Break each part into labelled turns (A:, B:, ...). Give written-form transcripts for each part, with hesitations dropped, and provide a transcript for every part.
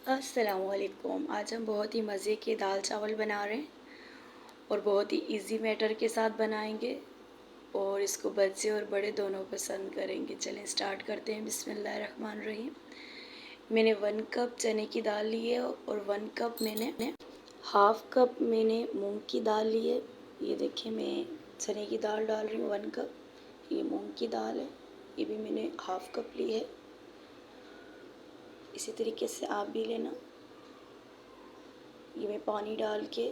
A: अस्सलामुअलैकुम। आज हम बहुत ही मज़े के दाल चावल बना रहे हैं और बहुत ही इजी मैटर के साथ बनाएंगे और इसको बच्चे और बड़े दोनों पसंद करेंगे। चलें स्टार्ट करते हैं। बिस्मिल्लाहिर्रहमानिर्रहीम। मैंने 1 कप चने की दाल ली है और 1 कप मैंने हाफ़ कप मैंने मूंग की दाल ली है। ये देखिए मैं चने की दाल डाल रही हूँ 1 कप। ये मूंग की दाल है, ये भी मैंने हाफ़ कप ली है। इसी तरीके से आप भी लेना। ये मैं पानी डाल के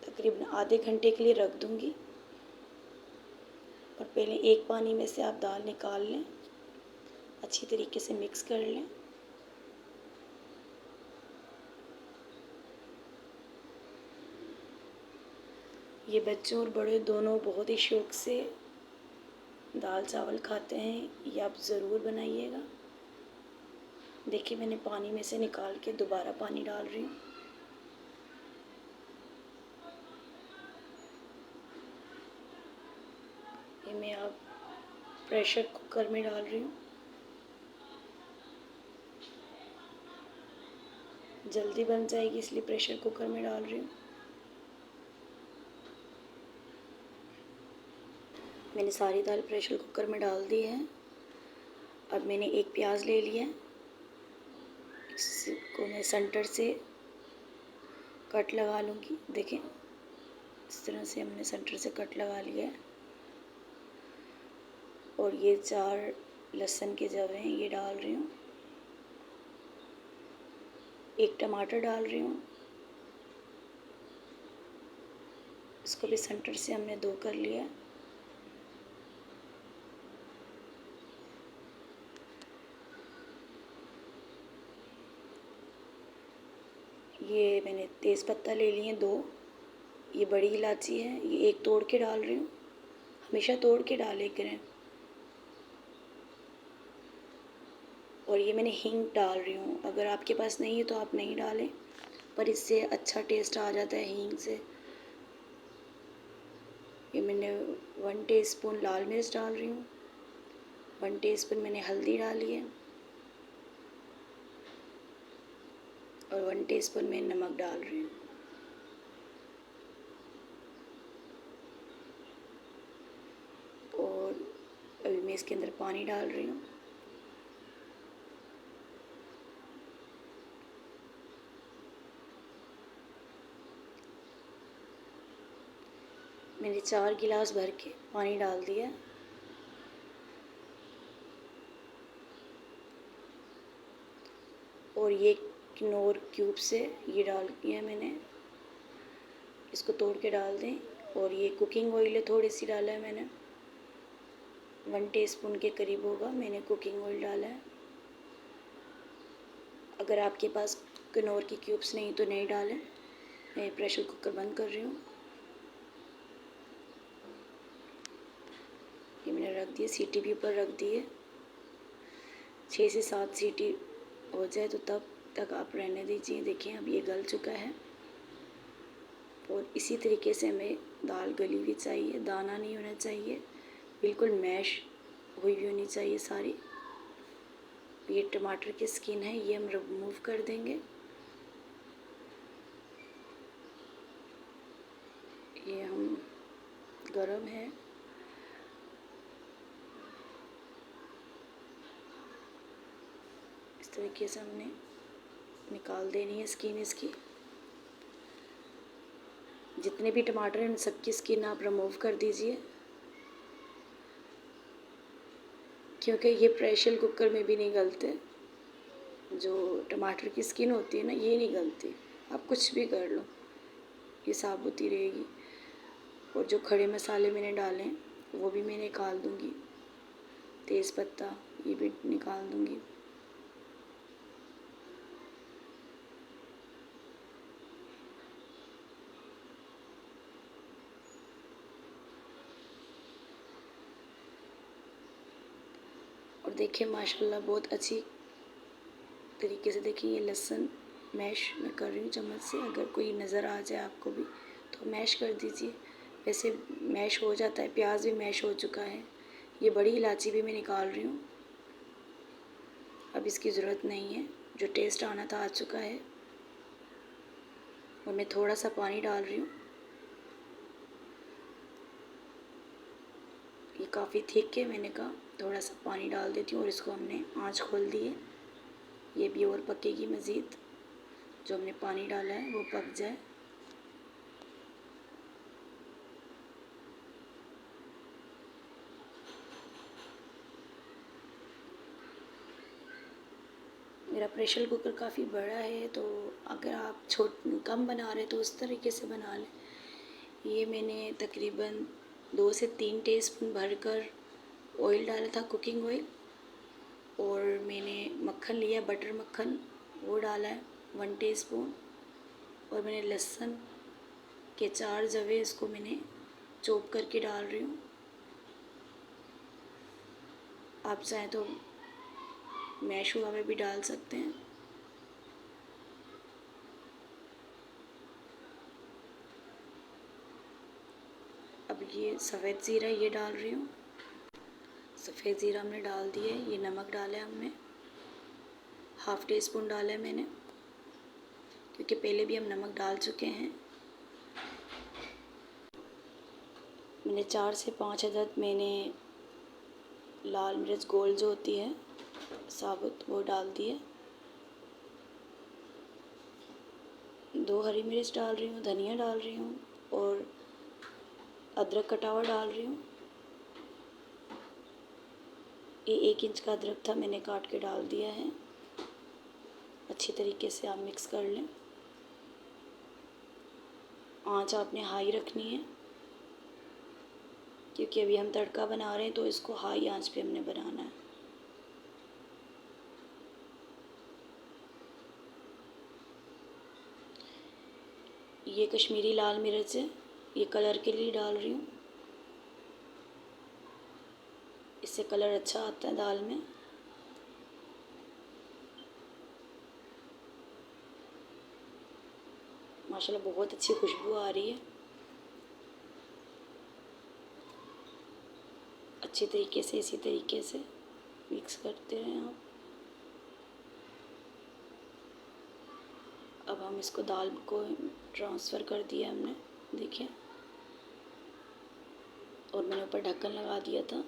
A: तकरीबन आधे घंटे के लिए रख दूंगी और पहले एक पानी में से आप दाल निकाल लें, अच्छी तरीके से मिक्स कर लें। ये बच्चों और बड़े दोनों बहुत ही शौक़ से दाल चावल खाते हैं, ये आप ज़रूर बनाइएगा। देखिए मैंने पानी में से निकाल के दोबारा पानी डाल रही हूँ। ये मैं अब प्रेशर कुकर में डाल रही हूँ। जल्दी बन जाएगी इसलिए प्रेशर कुकर में डाल रही हूँ। मैंने सारी दाल प्रेशर कुकर में डाल दी है। अब मैंने एक प्याज ले लिया है, इसको मैं सेंटर से कट लगा लूँगी। देखें इस तरह से हमने सेंटर से कट लगा लिया है। और ये 4 लहसुन के जवे हैं, ये डाल रही हूँ। एक टमाटर डाल रही हूँ, इसको भी सेंटर से हमने 2 कर लिया है। ये मैंने तेज़ पत्ता ले लिए 2। ये बड़ी इलायची है, ये 1 तोड़ के डाल रही हूँ। हमेशा तोड़ के डाले करें। और ये मैंने हींग डाल रही हूँ, अगर आपके पास नहीं है तो आप नहीं डालें, पर इससे अच्छा टेस्ट आ जाता है हींग से। ये मैंने 1 टीस्पून लाल मिर्च डाल रही हूँ, 1 टीस्पून मैंने हल्दी डाली है और 1 टीस्पून मैं नमक डाल रही हूँ। और अभी मैं इसके अंदर पानी डाल रही हूँ। मैंने 4 गिलास भर के पानी डाल दिया। और ये किनोर क्यूब से ये डाल दिया मैंने, इसको तोड़ के डाल दें। और ये कुकिंग ऑयल है, थोड़ी सी डाला है मैंने, 1 टीस्पून के करीब होगा मैंने कुकिंग ऑयल डाला है। अगर आपके पास किनोर की क्यूब्स नहीं तो नहीं डालें। मैं प्रेशर कुकर बंद कर रही हूँ। ये मैंने रख दिए, सीटी भी ऊपर रख दी है। 6 से 7 सीटी हो जाए तो तब तक आप रहने दीजिए। देखिए अब ये गल चुका है। और इसी तरीके से हमें दाल गली भी चाहिए, दाना नहीं होना चाहिए, बिल्कुल मैश हुई भी होनी चाहिए सारी। ये टमाटर की स्किन है, ये हम रिमूव कर देंगे। ये हम गरम है, इस तरीके से हमने निकाल देनी है स्किन इसकी। जितने भी टमाटर हैं उन सबकी स्किन आप रिमूव कर दीजिए, क्योंकि ये प्रेशर कुकर में भी नहीं गलते। जो टमाटर की स्किन होती है ना, ये नहीं गलती, आप कुछ भी कर लो ये साबुत ही रहेगी। और जो खड़े मसाले मैंने डाले वो भी मैं निकाल दूँगी, तेज़ पत्ता ये भी निकाल दूँगी। और देखिए माशाल्लाह बहुत अच्छी तरीके से देखिए ये लहसुन मैश मैं कर रही हूँ चम्मच से। अगर कोई नज़र आ जाए आपको भी तो मैश कर दीजिए, वैसे मैश हो जाता है। प्याज भी मैश हो चुका है। ये बड़ी इलायची भी मैं निकाल रही हूँ, अब इसकी ज़रूरत नहीं है। जो टेस्ट आना था आ चुका है। और मैं थोड़ा सा पानी डाल रही हूँ। ये काफ़ी थिक है, मैंने कहा थोड़ा सा पानी डाल देती हूँ और इसको हमने आँच खोल दी है। ये भी और पकेगी मज़ीद, जो हमने पानी डाला है वो पक जाए। मेरा प्रेशर कुकर काफ़ी बड़ा है, तो अगर आप कम बना रहे तो उस तरीके से बना लें। ये मैंने तकरीबन 2 से 3 टीस्पून भरकर ऑयल डाला था, कुकिंग ऑयल। और मैंने मक्खन लिया, बटर मक्खन, वो डाला है 1 टीस्पून। और मैंने लहसुन के 4 जवे इसको मैंने चॉप करके डाल रही हूँ। आप चाहें तो मैश हुआ में भी डाल सकते हैं। अब ये सफ़ेद ज़ीरा ये डाल रही हूँ। सफ़ेद ज़ीरा हमने डाल दिया है। ये नमक डाला है हमने, 1/2 टीस्पून डाला है मैंने, क्योंकि पहले भी हम नमक डाल चुके हैं। मैंने 4 से 5 अदद मैंने लाल मिर्च गोल जो होती है साबुत, वो डाल दिए। 2 हरी मिर्च डाल रही हूँ, धनिया डाल रही हूँ और अदरक कटा हुआ डाल रही हूँ। ये 1 इंच का अदरक था, मैंने काट के डाल दिया है। अच्छी तरीके से आप मिक्स कर लें। आँच आपने हाई रखनी है, क्योंकि अभी हम तड़का बना रहे हैं तो इसको हाई आंच पे हमने बनाना है। ये कश्मीरी लाल मिर्च है, ये कलर के लिए डाल रही हूँ, इससे कलर अच्छा आता है दाल में। माशाल्लाह बहुत अच्छी खुशबू आ रही है। अच्छी तरीके से इसी तरीके से मिक्स करते रहें आप। अब हम इसको दाल को ट्रांसफ़र कर दिया हमने, देखिए। और मैंने ऊपर ढक्कन लगा दिया था।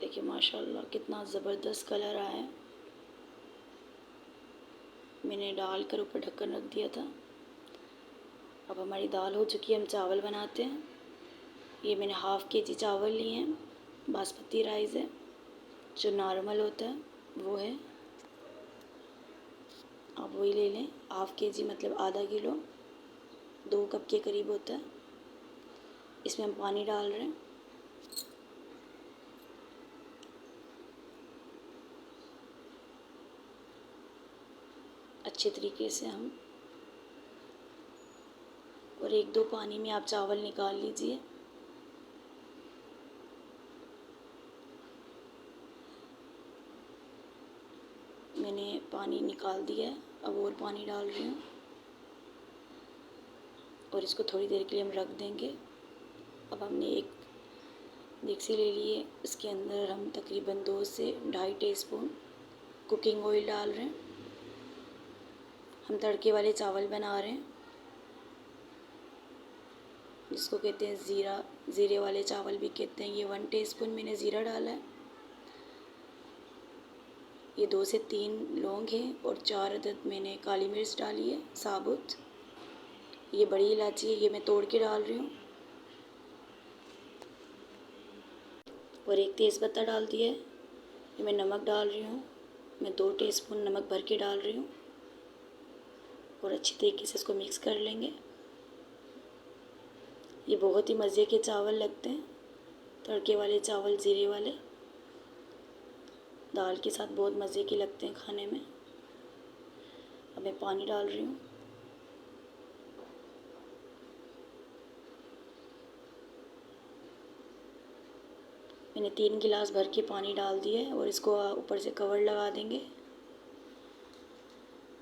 A: देखिए माशाल्लाह कितना ज़बरदस्त कलर आया है। मैंने डाल कर ऊपर ढक्कन रख दिया था। अब हमारी दाल हो चुकी है, हम चावल बनाते हैं। ये मैंने 1/2 kg चावल लिए हैं, बासमती राइस है, जो नॉर्मल होता है वो है। आप वही ले लें। 1/2 kg मतलब आधा किलो, 2 कप के करीब होता है। इसमें हम पानी डाल रहे हैं। अच्छे तरीके से हम, और 1-2 पानी में आप चावल निकाल लीजिए। मैंने पानी निकाल दिया है, अब और पानी डाल रही हूँ और इसको थोड़ी देर के लिए हम रख देंगे। अब हमने एक देगची ले ली है, इसके अंदर हम तकरीबन 2 से 2.5 टीस्पून कुकिंग ऑयल डाल रहे हैं। हम तड़के वाले चावल बना रहे हैं, जिसको कहते हैं ज़ीरा, ज़ीरे वाले चावल भी कहते हैं। ये 1 टीस्पून मैंने ज़ीरा डाला है। ये 2 से 3 लौंग हैं और 4 अदद मैंने काली मिर्च डाली है साबुत। ये बड़ी इलायची है, ये मैं तोड़ के डाल रही हूँ। और 1 तेज़पत्ता डाल दिया है। ये मैं नमक डाल रही हूँ, मैं 2 टीस्पून नमक भर के डाल रही हूँ और अच्छी तरीके से इसको मिक्स कर लेंगे। ये बहुत ही मज़े के चावल लगते हैं, तड़के वाले चावल, ज़ीरे वाले, दाल के साथ बहुत मज़े के लगते हैं खाने में। अब मैं पानी डाल रही हूँ। मैंने 3 गिलास भर के पानी डाल दिया है और इसको ऊपर से कवर लगा देंगे।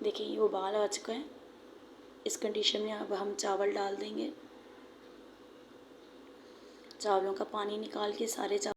A: देखिए ये उबाल आ चुका है। इस कंडीशन में अब हम चावल डाल देंगे। चावलों का पानी निकाल के सारे